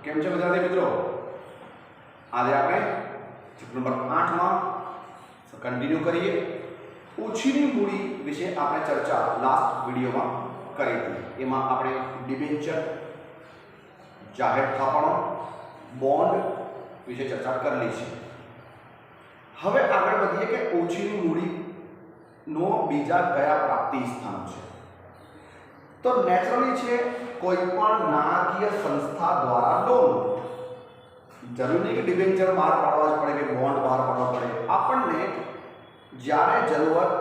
કેમ છે વિદ્યાર્થી મિત્રો? આજે આપણે ચેપ્ટર નંબર 8 માં કન્ટિન્યુ કરીએ. ઓછીની મૂડી વિશે આપણે ચર્ચા લાસ્ટ વિડિયોમાં કરી હતી. એમાં આપણે ડિબેન્ચર, જાહેર થાપણો, બોન્ડ વિશે ચર્ચા કરેલી છે. હવે આગળ વધીએ કે ઓછીની મૂડીનો બીજા કયા પ્રાપ્તિ સ્થાનો છે. તો નેચરલી છે કોઈ પણ નાણાકીય સંસ્થા દ્વારા લોન. જરૂર નહીં કે ડિબેન્ચર બહાર પાડવા જ પડે કે બોન્ડ બહાર પાડવા પડે. આપણને જ્યારે જરૂરત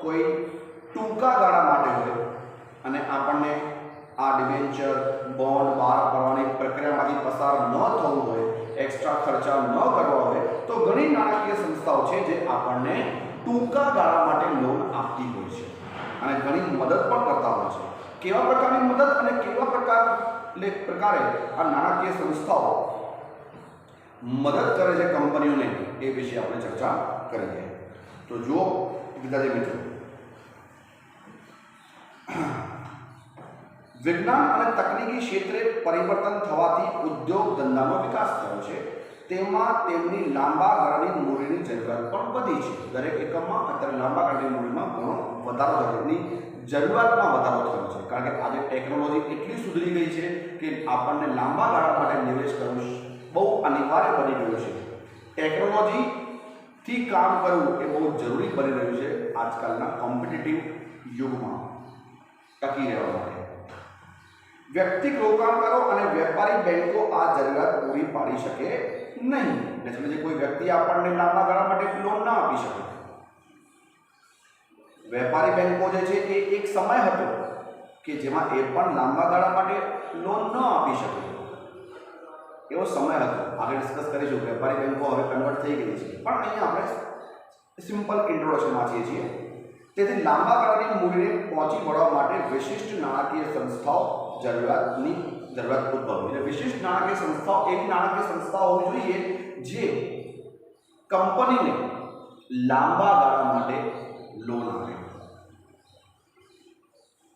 કોઈ ટૂંકા ગાળા માટે હોય અને આપણને આ ડિબેન્ચર, બોન્ડ બહાર પાડવાની પ્રક્રિયામાંથી પસાર ન થવું હોય, એક્સ્ટ્રા ખર્ચા ન કરવા હોય, તો ઘણી નાણાકીય સંસ્થાઓ છે જે આપણને ટૂંકા ગાળા માટે લોન આપતી હોય છે અને ઘણી મદદ પણ કરતા હોય છે. કેવા પ્રકારની મદદ અને કેવા પ્રકારે આ નાણાકીય સંસ્થાઓ મદદ કરે છે કંપનીઓને, એ વિશે આપણે ચર્ચા કરીએ. તો જુઓ વિદ્યાર્થી મિત્રો, વિજ્ઞાન અને તકનીકી ક્ષેત્રે પરિવર્તન થવાથી ઉદ્યોગ ધંધાનો વિકાસ થયો છે. તેમાં તેમની લાંબા ગાળાની મૂડીની જરૂરિયાત પણ વધી છે. દરેક એકમમાં અત્યારે લાંબા ગાળાની મૂડીમાં ઘણો વધારો થયો છે, જરૂરિયાતમાં વધારો થયો છે. કારણ કે આજે ટેકનોલોજી એટલી સુધરી ગઈ છે કે આપણને લાંબા ગાળા માટે નિવેશ કરવું બહુ અનિવાર્ય બની ગયું છે. ટેકનોલોજીથી કામ કરવું એ બહુ જરૂરી બની રહ્યું છે આજકાલના કોમ્પિટિટિવ યુગમાં ટકી રહેવા માટે. વ્યક્તિગત રોકાણકારો અને વેપારી બેંકો આ જરૂરિયાત પૂરી પાડી શકે નહીં. એટલે કોઈ વ્યક્તિ આપણને લાંબા ગાળા માટે લોન ના આપી શકે. વેપારી બેંકો જે છે એ એક સમય હતો કે જેમાં એ પણ લાંબા ગાળા માટે લોન ન આપી શકે. એવો સમય હતો. આગળ ડિસ્કસ કરીશું. વેપારી બેંકો હવે કન્વર્ટ થઈ ગઈ છે, પણ અહીંયા આપણે સિમ્પલ ઇન્ટ્રોડક્શન વાંચીએ છીએ. તેથી લાંબા ગાળાની મૂડીને પહોંચી વળવા માટે વિશિષ્ટ નાણાકીય સંસ્થાઓ જરૂરિયાત ઉદ્ભવી. એટલે વિશિષ્ટ નાણાકીય સંસ્થાઓ એવી નાણાકીય સંસ્થાઓ હોવી જોઈએ જે કંપનીને લાંબા ગાળા માટે લોન આપે.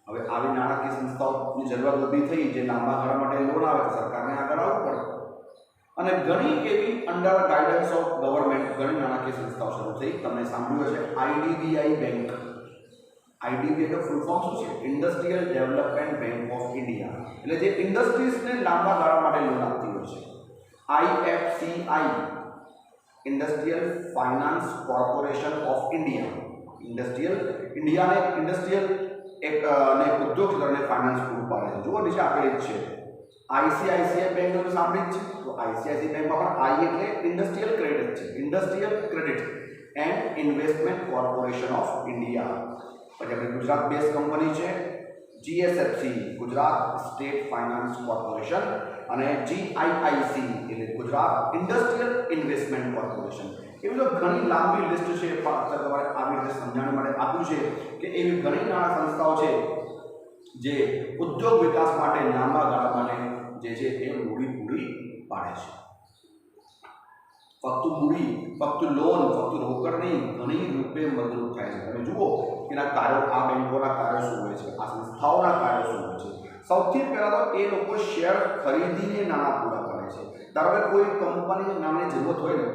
હવે આવી નાણાકીય સંસ્થાઓની જરૂરિયાત ઊભી થઈ જે લાંબા ગાળા માટે લોન આવે તો સરકારને આગળ આવવું પડે. અને ઘણી એવી અંડર ગાઈડન્સ ઓફ ગવર્મેન્ટ ઘણી નાણાકીય સંસ્થાઓ શરૂ થઈ. તમને સાંભળ્યું હશે આઈડીબીઆઈ બેંક. આઈડીબીઆઈ નો ફૂલ ફોર્મ શું છે? Industrial development bank of India. એટલે જે ઇન્ડસ્ટ્રીઝને લાંબા ગાળા માટે લોન આપતી હોય છે. IFCI, industrial finance corporation of India. Industrial અને ઉદ્યોગ ક્ષેત્રને ફાઇનાન્સ પૂરું પાડે છે. જુઓ નીચે આપેલી જ છે. આઈસીઆઈસીઆઈ બેંક તો સાંભળી જ છે. તો આઈસીઆઈસીઆઈ બેંકમાં પણ આઈ એટલે ઇન્ડસ્ટ્રીયલ ક્રેડિટ છે. Industrial credit and investment corporation of India. પછી આપણી ગુજરાત બેઝ કંપની છે GSFC, Gujarat state finance corporation, અને જીઆઈઆઈસી એટલે ગુજરાત ઇન્ડસ્ટ્રીયલ ઇન્વેસ્ટમેન્ટ કોર્પોરેશન. એવી તો ઘણી લાંબી લિસ્ટ છે. તમારે આવી રીતે સમજાવવા માટે આપ્યું છે કે એવી ઘણી નાણાં સંસ્થાઓ છે જે ઉદ્યોગ વિકાસ માટે લાંબા ગાળા માટે જે છે એ મૂડી પૂરી પાડે છે. ફક્ત મૂડી, ફક્ત લોન, ફક્ત રોકડ નહીં, ઘણી રૂપે મદદરૂપ થાય છે. તમે જુઓ એના કાર્યો, આ બેંકોના કાર્યો શું હોય છે, આ સંસ્થાઓના કાર્યો શું હોય છે. સૌથી પહેલાં તો એ લોકો શેર ખરીદીને નાણાં પૂરા પાડે છે. ધારો કે કોઈ કંપનીને નાણાંની જરૂરત હોય ને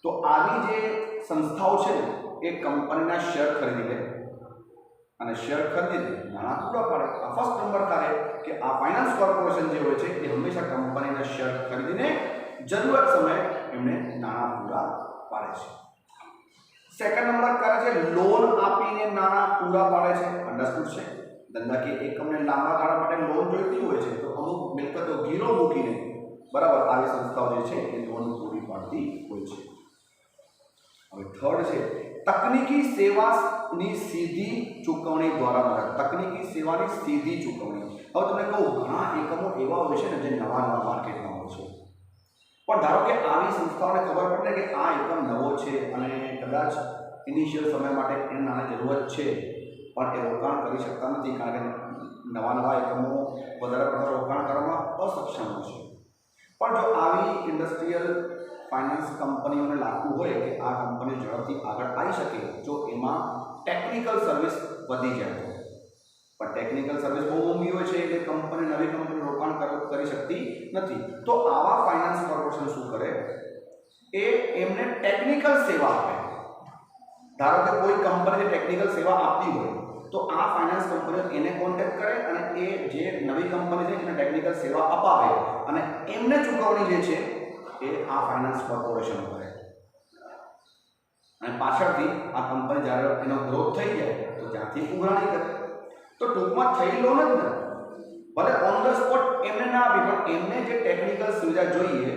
તો આવી જે સંસ્થાઓ છે ને એ કંપનીના શેર ખરીદી લે અને શેર ખરીદીને નાણાં પૂરા પાડે. આ ફર્સ્ટ નંબર કાર્ય કે આ ફાઇનાન્સ કોર્પોરેશન જે હોય છે એ હંમેશા કંપનીના શેર ખરીદીને જરૂરત સમયે એમને નાણાં પૂરા પાડે છે. સેકન્ડ નંબર કાર્ય છે લોન આપીને નાણાં પૂરા પાડે છે. અન્ડરસ્ટુડ છે? ધંધાકીય એકમને લાંબા ગાળા માટે લોન જોઈતી હોય છે તો અમુક મિલકતો ગીરો મૂકીને બરાબર આવી સંસ્થાઓ જે છે એ લોન પૂરી પાડતી હોય છે. હવે થર્ડ છે તકનીકી સેવાની સીધી ચૂકવણી દ્વારા મદદ. તકનીકી સેવાની સીધી ચૂકવણી. હવે તમને કહું, ઘણા એકમો એવા હોય છે ને જે નવા માર્કેટમાં હોય છે, પણ ધારો કે આવી સંસ્થાઓને ખબર પડે કે આ એકમ નવો છે અને કદાચ ઇનિશિયલ સમય માટે એને નાની જરૂરત છે પણ એ રોકાણ કરી શકતા નથી કારણ કે નવા એકમો વધારે પડતા રોકાણ કરવામાં અસક્ષમ હોય છે. પણ જો આવી ઇન્ડસ્ટ્રીયલ ફાઇનાન્સ કંપનીઓને લાગતું હોય કે આ કંપની ઝડપથી આગળ આવી શકે જો એમાં ટેકનિકલ સર્વિસ વધી જાય તો. પણ ટેકનિકલ સર્વિસ બહુ મોંઘી હોય છે એટલે નવી કંપની રોકાણ કરી શકતી નથી. તો આવા ફાઇનાન્સ કોર્પોરેશન શું કરે, એ એમને ટેકનિકલ સેવા આપે. ધારો કે કોઈ કંપની ટેકનિકલ સેવા આપતી હોય તો આ ફાઇનાન્સ કંપનીઓ એને કોન્ટેક્ટ કરે અને એ જે નવી કંપની છે એને ટેકનિકલ સેવા અપાવે અને એમને ચૂકવણી જે છે એ આ ફાઇનાન્સ કોર્પોરેશન કરે. અને પાછળથી આ કંપની જ્યારે એનો ગ્રોથ થઈ જાય તો ત્યાંથી ઉઘરાણી કરે. તો ટૂંકમાં થઈ લોન જ ને, ભલે ઓન ધ સ્પોટ એમને ના આપી પણ એમને જે ટેકનિકલ સુવિધા જોઈએ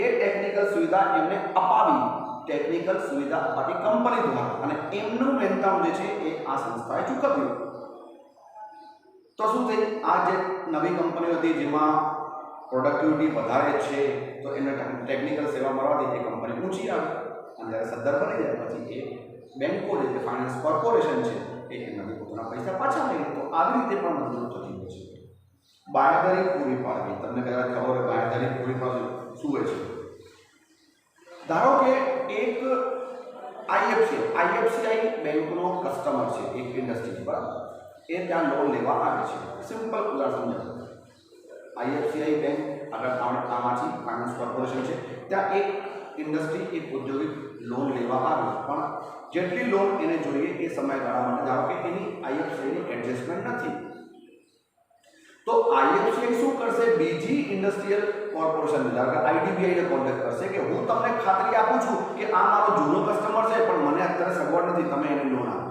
એ ટેકનિકલ સુવિધા એમને અપાવી, ટેકનિકલ સુવિધા અપાવી કંપની દ્વારા, અને એમનું વેચાણ જે છે એ આ સંસ્થાએ ચૂકવ્યું. તો શું થઈ, આ જે નવી કંપનીઓ હતી જેમાં પ્રોડક્ટિવિટી વધારે છે તો એને ટેકનિકલ સેવા મળવાથી એ કંપની ઊંચી આવી, અને જ્યારે સદ્ધર બની જાય પછી એ બેંકો જે ફાઇનાન્સ કોર્પોરેશન છે એ એમાંથી પોતાના પૈસા પાછા લઈ લે. તો આવી રીતે પણ મદદ થતી હોય છે. બાંયધરી પૂરી પાડવી, તમને કદાચ ખબર હોય બાંયધરી પૂરી પાડવી શું હોય છે. ધારો કે એક આઈએફસીઆઈ બેંકનો કસ્ટમર છે, એક ઇન્ડસ્ટ્રી, બરાબર, એ ત્યાં લોન લેવા આવે છે. સિમ્પલ ઉદાહરણ સમજો, આઈએફસીઆઈ બેંક આગળ આમાંથી ફાઇનાન્સ કોર્પોરેશન છે, ત્યાં એક ઇન્ડસ્ટ્રી, એક ઔદ્યોગિક લોન લેવા આવે, પણ જેટલી લોન એને જોઈએ એ સમયગાળા માટે ધારો કે એની આઈએફસીઆઈની એડજસ્ટમેન્ટ નથી. તો આઈએફસીઆઈ શું કરશે, બીજી ઇન્ડસ્ટ્રીયલ કોર્પોરેશન ધારો કે આઈડીબીઆઈને કોન્ટેક્ટ કરશે કે હું તમને ખાતરી આપું છું કે આ મારો જૂનો કસ્ટમર છે પણ મને અત્યારે સગવડ નથી, તમે એને લોન આપો.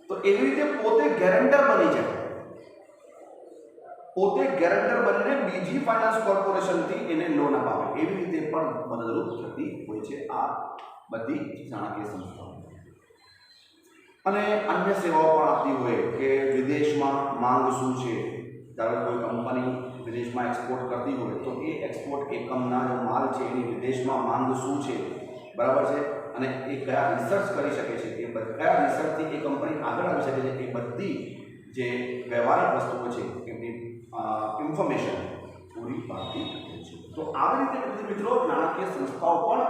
તો એવી રીતે પોતે ગેરંટર બની જાય, પોતે ગેરંટર બનીને બીજી ફાઇનાન્સ કોર્પોરેશનથી એને લોન અપાવે. એવી રીતે પણ મદદરૂપ થતી હોય છે આ બધી નાણાકીય સંસ્થાઓ. અને અન્ય સેવાઓ પણ આપતી હોય કે વિદેશમાં માંગ શું છે, ધારો કોઈ કંપની વિદેશમાં એક્સપોર્ટ કરતી હોય તો એ એક્સપોર્ટ એકમના જે માલ છે એની વિદેશમાં માંગ શું છે, બરાબર છે, અને એ કયા રિસર્ચ કરી શકે છે, એ કયા રિસર્ચથી એ કંપની આગળ આવી શકે છે, એ બધી જે વ્યવહારિક વસ્તુઓ છે એમની ઇન્ફોર્મેશન પૂરી પાડતી હોય છે. તો આવી રીતે મિત્રો નાણાકીય સંસ્થાઓ પણ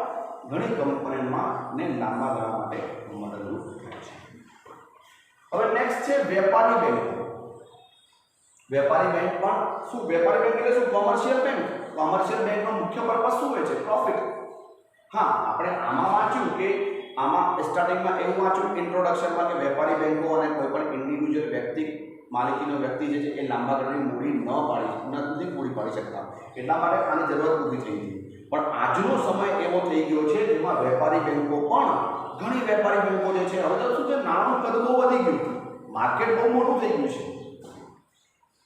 ઘણી કંપનીઓમાં ને લાંબા ગાળા માટે મદદરૂપ થાય છે. હવે નેક્સ્ટ છે વેપારી બેંકો. વેપારી બેંક પણ શું, વેપારી બેંક એટલે શું, કોમર્શિયલ બેંક. કોમર્શિયલ બેંકનો મુખ્ય પર્પસ શું હોય છે, પ્રોફિટ. હા, આપણે આમાં વાંચ્યું કે આમાં સ્ટાર્ટિંગમાં એવું વાંચ્યું ઇન્ટ્રોડક્શનમાં કે વેપારી બેંકો અને કોઈ પણ ઇન્ડિવિજ્યુઅલ વ્યક્તિ માલિકીનો વ્યક્તિ જે છે એ લાંબા ગાળાની મૂડી નથી પૂરી પાડી શકતા, એટલા માટે આની જરૂરત ઊભી થઈ હતી. પણ આજનો સમય એવો થઈ ગયો છે જેમાં વેપારી બેંકો પણ, ઘણી વેપારી બેંકો જે છે, હવે તો શું છે, નાણાંનું કદ બહુ વધી ગયું, માર્કેટ બહુ મોટું થઈ ગયું છે,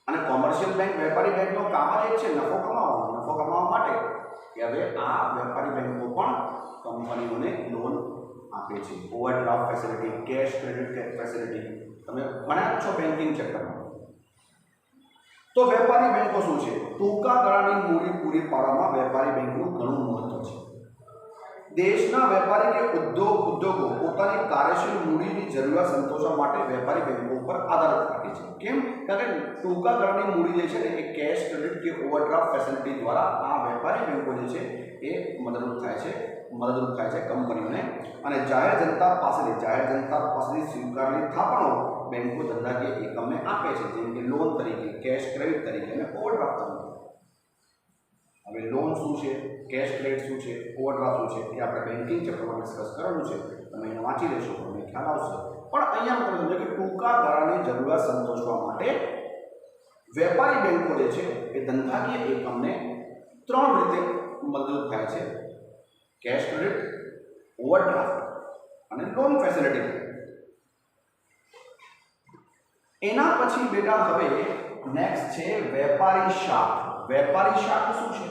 અને કોમર્શિયલ બેંક, વેપારી બેંકનો કામ જ એક છે નફો કમાવા માટે કે હવે આ વેપારી બેંકો પણ કંપનીઓને લોન આપે છે. Overdraft facility, cache credit facility, તમે ભણ્યા છો બેન્કિંગ સેક્ટરમાં. તો વેપારી બેંકો શું છે, ટૂંકા ગાળાની મૂડી પૂરી પાડવામાં વેપારી બેંકનું ઘણું મહત્વ છે. દેશના વેપારી કે ઉદ્યોગો પોતાની કાર્યશીલ મૂડીની જરૂરિયાત સંતોષવા માટે વેપારી બેંકો પર આધારિત રાખે છે. કેમ? કારણ કે ટૂંકા ગાળાની મૂડી જે છે ને એ કેશ ક્રેડિટ કે ઓવરડ્રાફ્ટ ફેસિલિટી દ્વારા આ વેપારી બેંકો જે છે એ મદદરૂપ થાય છે કંપનીઓને. અને જાહેર જનતા પાસેથી સ્વીકારેલી થાપણો બેંકો ધંધાકીય એકમને આપે છે, જેમ કે લોન તરીકે, કેશ ક્રેડિટ તરીકે અને ઓવરડ્રાફ્ટ તરીકે. હવે લોન શું છે, કેશ ક્રેડિટ શું છે, ઓવરડ્રાફ્ટ શું છે, એ આપણે બેન્કિંગ ચેપ્ટરમાં ડિસ્કસ કરવાનું છે, તમે એને વાંચી લેશો તો તમને ખ્યાલ આવશે. પણ અહીંયા તમે સમજો કે ટૂંકા ગાળાની જરૂરિયાત સંતોષવા માટે વેપારી બેંકો જે છે એ ધંધાકીય એકમને 3 રીતે મદદરૂપ થાય છે: કેશ ક્રેડિટ, ઓવરડ્રાફ્ટ અને લોન ફેસિલિટી. એના પછી બેટા હવે નેક્સ્ટ છે વેપારી શાખ. વેપારી શાખ શું છે?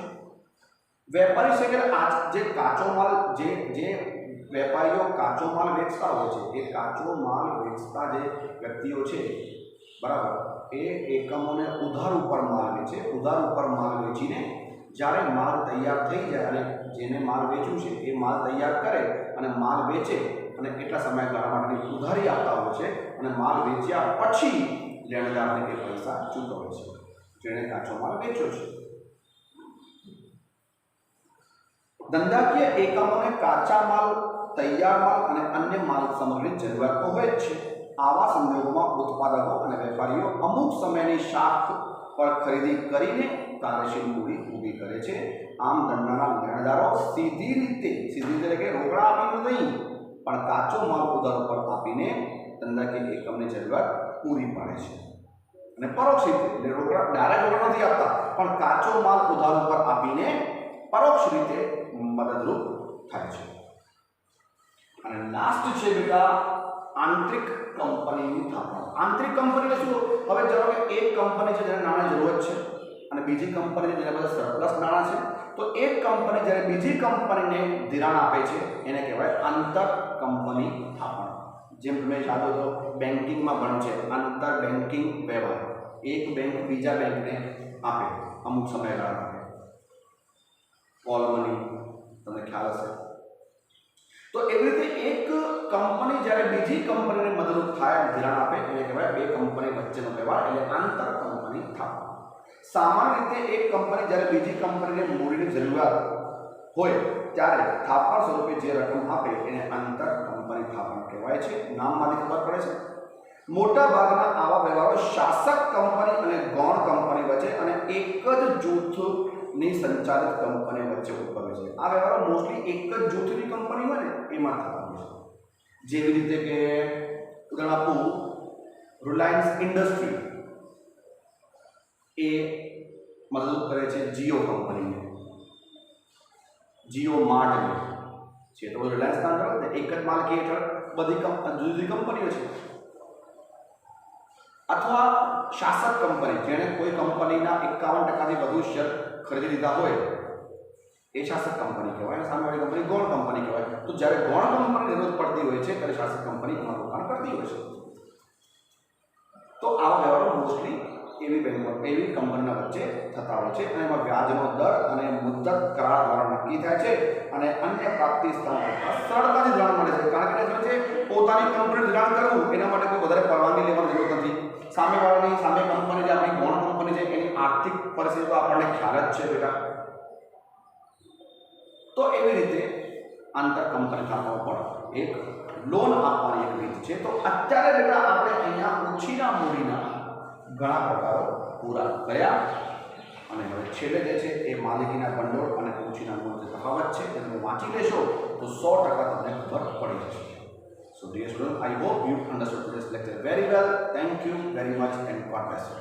વેપારી શાખ એટલે આ જે કાચો માલ, જે વેપારીઓ કાચો માલ વેચતા હોય છે, એ કાચો માલ વેચતા જે વ્યક્તિઓ છે, બરાબર, એ એકમોને ઉધાર ઉપર માલ વેચે. ઉધાર ઉપર માલ વેચીને જ્યારે માલ તૈયાર થઈ જાય અને જેને માલ વેચ્યું છે એ માલ તૈયાર કરે અને માલ વેચે અને કેટલા સમયગાળા માટેની ઉધારી આપતા હોય છે, અને માલ વેચ્યા પછી લેણદારને એ પૈસા ચૂકવે છે જેણે કાચો માલ વેચ્યો છે. ધંધાકીય એકમોને કાચા માલ, તૈયાર માલ અને અન્ય માલ સામગ્રીની જરૂરિયાત તો હોય જ છે. આવા સંજોગોમાં ઉત્પાદકો અને વેપારીઓ અમુક સમયની શાખ પર ખરીદી કરીને કાર્યશીલ મૂડી ઊભી કરે છે. આમ ધંધાના લેણદારો સીધી રીતે એટલે કે રોકડા આપીને નહીં પણ કાચો માલ ઉધાર પર આપીને ધંધાકીય એકમની જરૂરિયાત પૂરી પાડે છે. અને પરોક્ષ રીતે એટલે રોકડા ડાયરેક્ટ રોકડા નથી આપતા પણ કાચો માલ ઉધાર પર આપીને પરોક્ષ રીતે મદદરૂપ થાય છે. અને લાસ્ટ છે બેટા આંતરિક કંપનીની સ્થાપના. આંતરિક કંપની શું? હવે ધારો કે એક કંપની છે જેને નાણાંની જરૂરત છે અને બીજી કંપની છે જેના પાસે સરપ્લસ નાણાં છે, તો એક કંપની જ્યારે બીજી કંપનીને ધિરાણ આપે છે એને કહેવાય આંતર કંપની સ્થાપના. જેમ તમે યાદ હોય તો બેન્કિંગમાં ભણ્યું છે આંતર બેન્કિંગ વ્યવહાર. એક બેંક બીજા બેંકને આપે અમુક સમયગાળા માટે કોલ મની, તમને ખ્યાલ હશે. તો એવી રીતે એક કંપની જ્યારે બીજી કંપનીને મદદરૂપ થાય ધિરાણ આપે એને કહેવાય બે કંપની વચ્ચેનો વ્યવહાર એટલે આંતર કંપની સ્થાપના. સામાન્ય રીતે એક કંપની જ્યારે બીજી કંપનીને મૂડીની જરૂરિયાત હોય ત્યારે સ્થાપના સ્વરૂપે જે રકમ આપે એને આંતર કંપની સ્થાપના કહેવાય છે. નામમાંથી ખબર પડે છે. મોટા ભાગના આવા વ્યવહારો શાસક કંપની અને ગૌણ કંપની વચ્ચે અને એક જ જૂથની સંચાલિત કંપની વચ્ચે ઉદ્ભવે છે. આ વ્યવહારો મોસ્ટલી એક જ જૂથની કંપની હોય ને એમાં થવાનું છે. જેવી રીતે કે ઉદાહરણ આપું, રિલાયન્સ ઇન્ડસ્ટ્રી એ મદદ કરે છે જીઓ કંપનીને, જીઓ માર્ટને છે. તો રિલાયન્સના અંદર એક જ માલકી હેઠળ બધી જુદી જુદી કંપનીઓ છે. અથવા શાસક કંપની જેણે કોઈ કંપનીના 51% વધુ શેર ખરીદી લીધા હોય એ શાસક કંપની કહેવાય. સામેવાળી કંપની ગૌણ કંપની કહેવાય. તો જ્યારે ગૌણ કંપની જરૂરત પડતી હોય છે ત્યારે શાસક કંપની એમાં રોકાણ કરતી હોય છે. તો આવા વ્યવહારો મોસ્ટલી એવી બેંકો એવી કંપનીના વચ્ચે થતા હોય છે અને એમાં વ્યાજનો દર અને મુદ્દત કરાર દ્વારા નક્કી થાય છે અને અન્ય પ્રાપ્તિ સ્થાન કરતાં સરળતાથી ધિરાણ મળે છે. કારણ કે શું છે, પોતાની કંપની ધિરાણ કરવું એના માટે કોઈ વધારે પરવાનગી લેવાની જરૂર નથી. સામેવાળાની સામે કંપની જે આપણી ગૌણ કંપની છે એની આર્થિક પરિસ્થિતિ તો આપણને ખ્યાલ જ છે બેટા. તો એવી રીતે આંતર કંપની સ્થાપના પણ એક લોન આપવાની એક રીત છે. તો અત્યારે બેટા આપણે અહીંયા ઓછીના મૂડીના ઘણા પ્રકારો પૂરા કર્યા અને હવે છેલ્લે જે છે એ માલિકીના ભંડોળ અને ઓછીના મૂળ જે તફાવત છે તે તમે વાંચી લેશો તો 100% તમને ખબર પડી જશે. So dear students, I hope you understood today's lecture very well. Thank you very much and God bless you.